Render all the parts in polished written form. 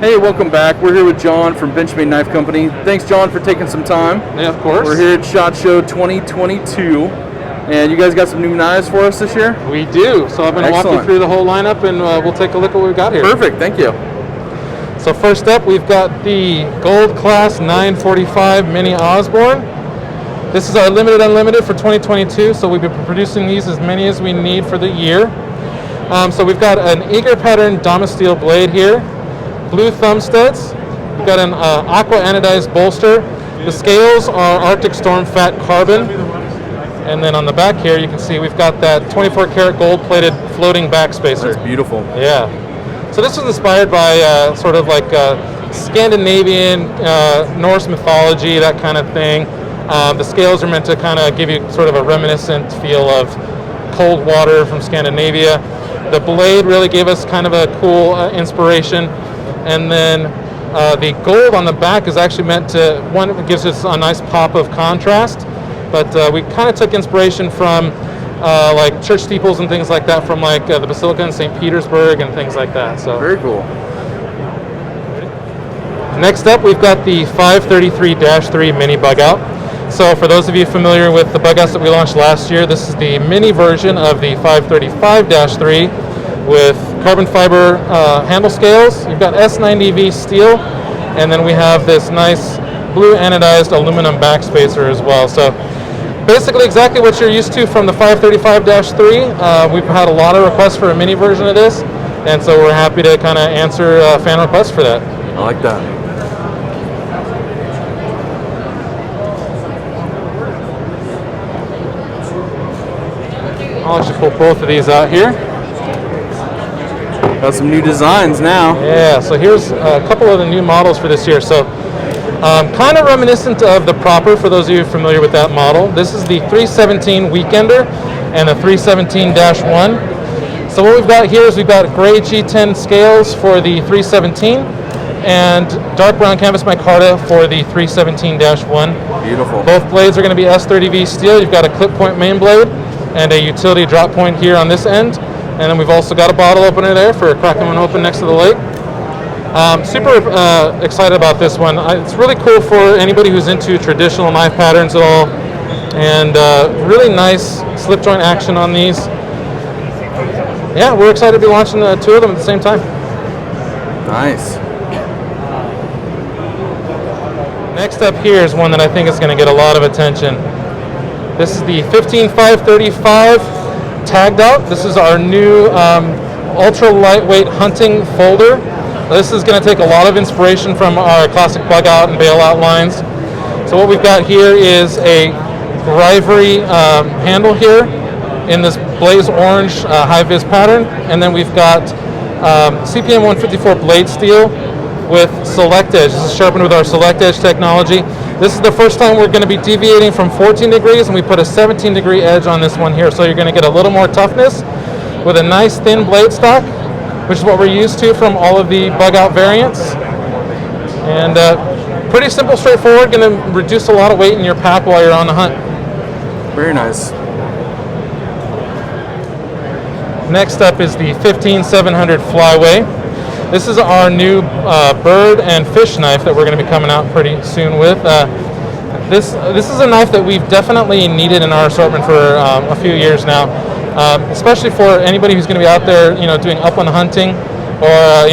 Hey, welcome back. We're here with John from Benchmade Knife Company. Thanks, John, for taking some time. Yeah, of course. We're here at SHOT Show 2022, and you guys got some new knives for us this year? We do. So I'm going to walk you through the whole lineup, and we'll take a look at what we've got here. Perfect. Thank you. So first up, we've got the Gold Class 945 Mini Osborne. This is our limited unlimited for 2022, so we've been producing these as many as we need for the year. So we've got an eager pattern Damasteel blade here, blue thumb studs. We've got an aqua anodized bolster. The scales are Arctic Storm Fat Carbon. And then on the back here, you can see we've got that 24 karat gold plated floating back spacer. That's beautiful. Yeah. So this was inspired by sort of like Scandinavian, Norse mythology, that kind of thing. The scales are meant to kind of give you sort of a reminiscent feel of cold water from Scandinavia. The blade really gave us kind of a cool inspiration. And then the gold on the back is actually meant to, one, it gives us a nice pop of contrast, but we kind of took inspiration from like church steeples and things like that from like the Basilica in St. Petersburg and things like that. So very cool. Next up, we've got the 533-3 mini bug out. So for those of you familiar with the bug outs that we launched last year, this is the mini version of the 535-3 with carbon fiber handle scales. You've got S90V steel, and then we have this nice blue anodized aluminum backspacer as well. So basically exactly what you're used to from the 535-3. We've had a lot of requests for a mini version of this, and so we're happy to kind of answer fan requests for that. I like that. I'll actually pull both of these out here. Got some new designs now. Yeah, so here's a couple of the new models for this year. So kind of reminiscent of the Proper, for those of you familiar with that model. This is the 317 Weekender and the 317-1. So what we've got here is we've got gray G10 scales for the 317 and dark brown canvas micarta for the 317-1. Beautiful. Both blades are going to be S30V steel. You've got a clip point main blade and a utility drop point here on this end. And then we've also got a bottle opener there for cracking one open next to the lake. Super excited about this one. It's really cool for anybody who's into traditional knife patterns at all. And really nice slip joint action on these. Yeah, we're excited to be launching the two of them at the same time. Nice. Next up here is one that I think is going to get a lot of attention. This is the 15535 Tagout. This is our new ultra lightweight hunting folder. This is going to take a lot of inspiration from our classic bug out and bail out lines. So what we've got here is a Rivory handle here in this blaze orange high vis pattern, and then we've got CPM 154 blade steel with select edge. This is sharpened with our select edge technology. This is the first time we're going to be deviating from 14 degrees, and we put a 17 degree edge on this one here. So you're going to get a little more toughness with a nice thin blade stock, which is what we're used to from all of the bug out variants. And pretty simple, straightforward, going to reduce a lot of weight in your pack while you're on the hunt. Very nice. Next up is the 15700 Flyway. This is our new bird and fish knife that we're going to be coming out pretty soon with. This is a knife that we've definitely needed in our assortment for a few years now, especially for anybody who's going to be out there, doing upland hunting or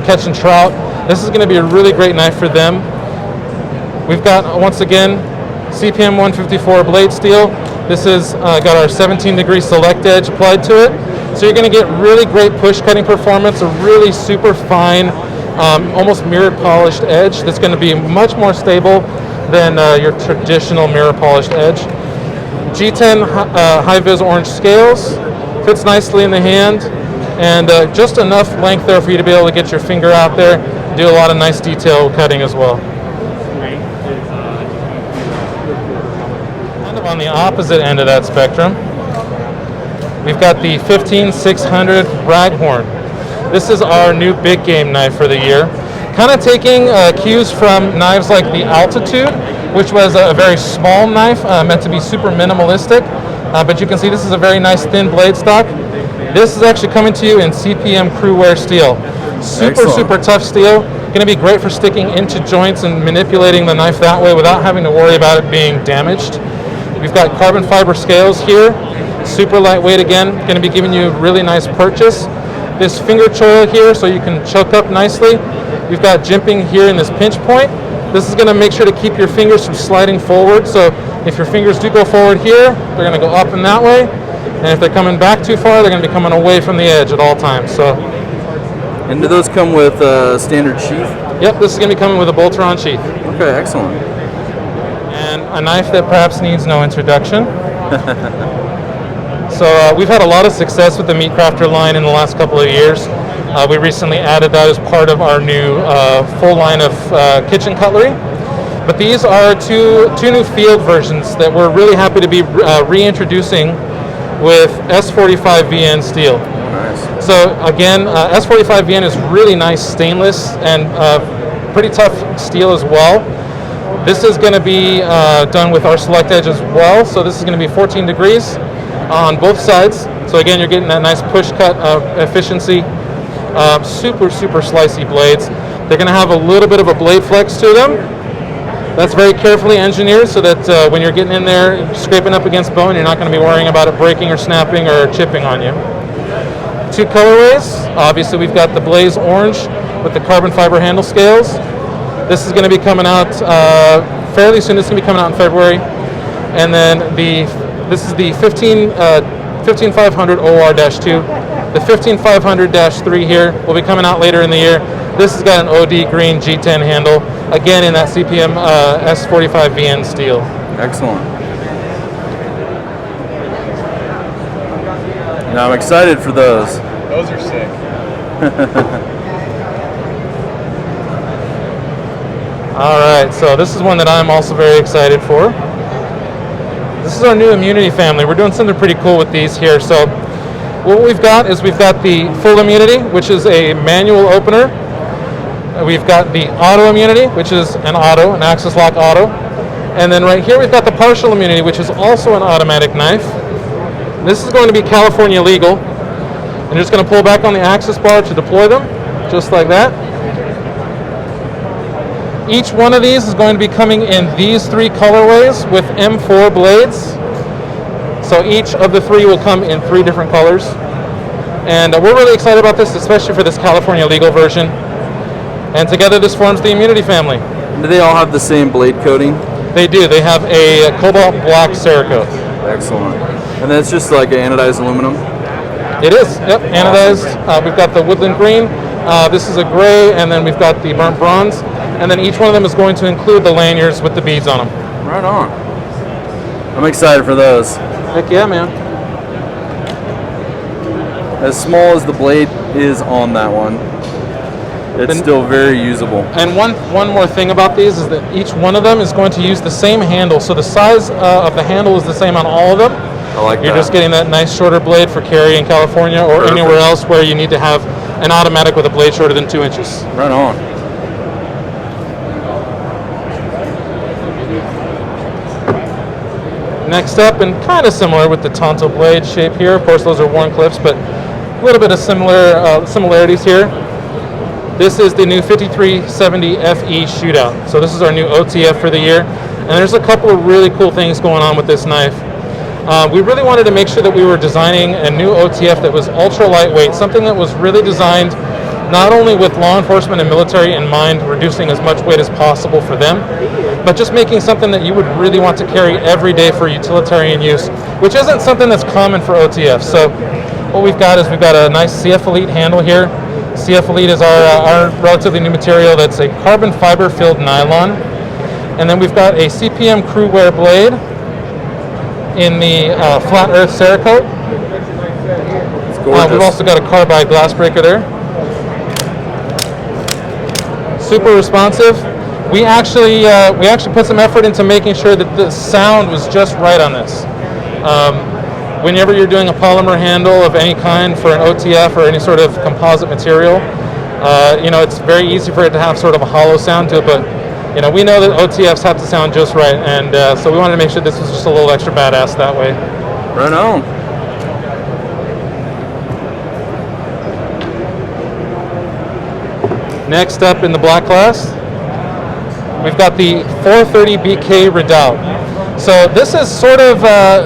catching trout. This is going to be a really great knife for them. We've got, once again, CPM 154 blade steel. This has got our 17 degree select edge applied to it. So you're going to get really great push cutting performance, a really super fine, almost mirror polished edge that's going to be much more stable than your traditional mirror polished edge. G10 high vis orange scales, fits nicely in the hand, and just enough length there for you to be able to get your finger out there, do a lot of nice detail cutting as well. Kind of on the opposite end of that spectrum, we've got the 15600 Raghorn. This is our new big game knife for the year. Kind of taking cues from knives like the Altitude, which was a very small knife, meant to be super minimalistic. But you can see this is a very nice thin blade stock. This is actually coming to you in CPM Crew Wear steel. Super tough steel. Going to be great for sticking into joints and manipulating the knife that way without having to worry about it being damaged. We've got carbon fiber scales here. Super lightweight again. Going to be giving you a really nice purchase. This finger choil here so you can choke up nicely. We've got jimping here in this pinch point. This is going to make sure to keep your fingers from sliding forward. So if your fingers do go forward here, they're going to go up and that way. And if they're coming back too far, they're going to be coming away from the edge at all times. So. And do those come with a standard sheath? Yep, this is going to be coming with a bolter-on sheath. Okay, excellent. And a knife that perhaps needs no introduction. So we've had a lot of success with the Meatcrafter line in the last couple of years. We recently added that as part of our new full line of kitchen cutlery. But these are two new field versions that we're really happy to be reintroducing with S45VN steel. Nice. So again, S45VN is really nice stainless and pretty tough steel as well. This is going to be done with our select edge as well. So this is going to be 14 degrees on both sides. So again, you're getting that nice push cut efficiency. Super slicey blades. They're going to have a little bit of a blade flex to them. That's very carefully engineered so that when you're getting in there, scraping up against bone, you're not going to be worrying about it breaking or snapping or chipping on you. Two colorways. Obviously, we've got the Blaze Orange with the carbon fiber handle scales. This is going to be coming out fairly soon. This is going to be coming out in February. And then this is the 15500 OR-2. The 15500-3 here will be coming out later in the year. This has got an OD green G10 handle, again in that CPM S45VN steel. Excellent. Now I'm excited for those. Those are sick. All right, so this is one that I'm also very excited for. This is our new immunity family. We're doing something pretty cool with these here. So what we've got is we've got the full immunity, which is a manual opener. We've got the auto immunity, which is an axis lock auto. And then right here we've got the partial immunity, which is also an automatic knife. This is going to be California legal. I'm just going to pull back on the access bar to deploy them, just like that. Each one of these is going to be coming in these three colorways with M4 blades. So each of the three will come in three different colors. And we're really excited about this, especially for this California legal version. And together this forms the immunity family. Do they all have the same blade coating? They do. They have a cobalt black Cerakote. Excellent. And then it's just like anodized aluminum? It is, yep, anodized. We've got the woodland green. This is a gray, and then we've got the burnt bronze. And then each one of them is going to include the lanyards with the beads on them. Right on. I'm excited for those. Heck yeah, man. As small as the blade is on that one, it's still very usable. And one more thing about these is that each one of them is going to use the same handle. So the size of the handle is the same on all of them. I like that. You're just getting that nice shorter blade for carry in California or Perfect. anywhere else where you need to have an automatic with a blade shorter than 2 inches. Right on. Next up, and kind of similar with the Tonto blade shape here. Of course, those are worn clips, but a little bit of similarities here. This is the new 5370 FE Shootout. So this is our new OTF for the year. And there's a couple of really cool things going on with this knife. We really wanted to make sure that we were designing a new OTF that was ultra lightweight, something that was really designed not only with law enforcement and military in mind, reducing as much weight as possible for them, but just making something that you would really want to carry every day for utilitarian use, which isn't something that's common for OTF. So what we've got is we've got a nice CF Elite handle here. CF Elite is our relatively new material that's a carbon fiber filled nylon. And then we've got a CPM crew wear blade in the flat earth Cerakote. We've also got a carbide glass breaker there. Super responsive. We actually put some effort into making sure that the sound was just right on this. Whenever you're doing a polymer handle of any kind for an OTF or any sort of composite material, it's very easy for it to have sort of a hollow sound to it, but we know that OTFs have to sound just right, and so we wanted to make sure this was just a little extra badass that way. Right on. Next up in the black class, we've got the 430 BK Radel. So this is sort of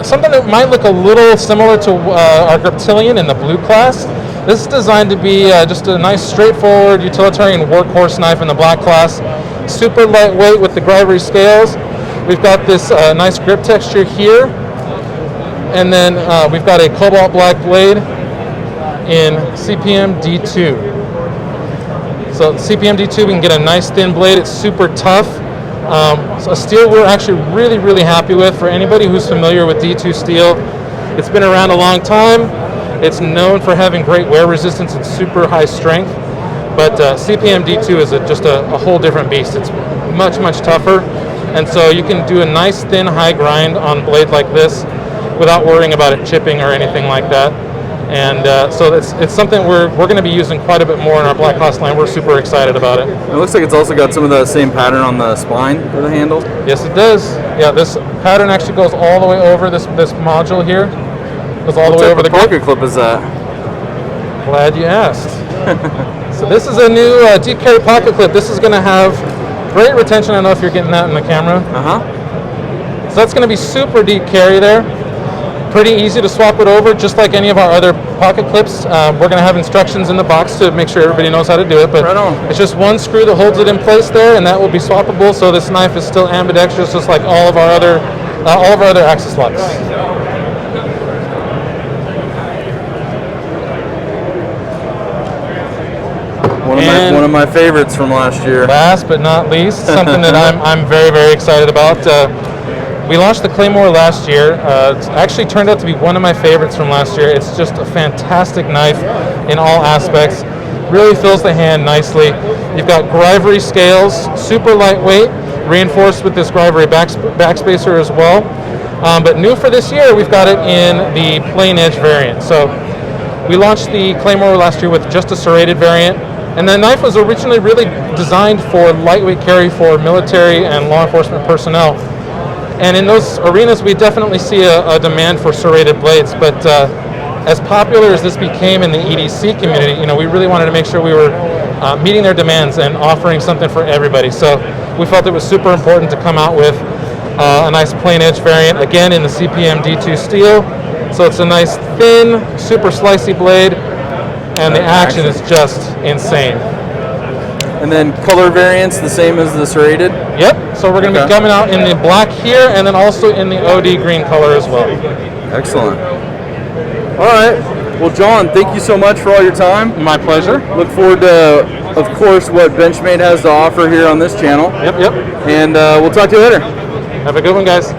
something that might look a little similar to our Griptilian in the blue class. This is designed to be just a nice, straightforward, utilitarian workhorse knife in the black class. Super lightweight with the Grivery scales. We've got this nice grip texture here. And then we've got a cobalt black blade in CPM D2. So CPM D2, we can get a nice thin blade. It's super tough. So a steel we're actually really happy with. For anybody who's familiar with D2 steel, it's been around a long time. It's known for having great wear resistance and super high strength. But CPM D2 is just a whole different beast. It's much tougher. And so you can do a nice thin high grind on a blade like this without worrying about it chipping or anything like that. And so it's something we're going to be using quite a bit more in our black class line. We're super excited about it. It looks like it's also got some of the same pattern on the spine for the handle. Yes, it does. Yeah, this pattern actually goes all the way over this module here. Goes all the way over the grip. What pocket clip is that? Glad you asked. So this is a new deep carry pocket clip. This is going to have great retention. I don't know if you're getting that in the camera. So that's going to be super deep carry there. Pretty easy to swap it over, just like any of our other pocket clips. We're going to have instructions in the box to make sure everybody knows how to do it, but it's just one screw that holds it in place there, and that will be swappable. So this knife is still ambidextrous, just like all of our other axis locks. One of my favorites from last year. Last but not least, something that I'm very excited about. We launched the Claymore last year. It's actually turned out to be one of my favorites from last year. It's just a fantastic knife in all aspects. Really fills the hand nicely. You've got Grivery scales, super lightweight, reinforced with this Grivery backspacer as well. But new for this year, we've got it in the plain edge variant. So we launched the Claymore last year with just a serrated variant. And the knife was originally really designed for lightweight carry for military and law enforcement personnel. And in those arenas, we definitely see a demand for serrated blades. But as popular as this became in the EDC community, we really wanted to make sure we were meeting their demands and offering something for everybody. So we felt it was super important to come out with a nice plain edge variant, again in the CPM D2 steel. So it's a nice thin, super slicey blade, and the action is just insane. And then color variants the same as the serrated? Yep, so we're going to be coming out in the black here and then also in the OD green color as well. Excellent. All right. Well, John, thank you so much for all your time. My pleasure. Look forward to, of course, what Benchmade has to offer here on this channel. Yep. And we'll talk to you later. Have a good one, guys.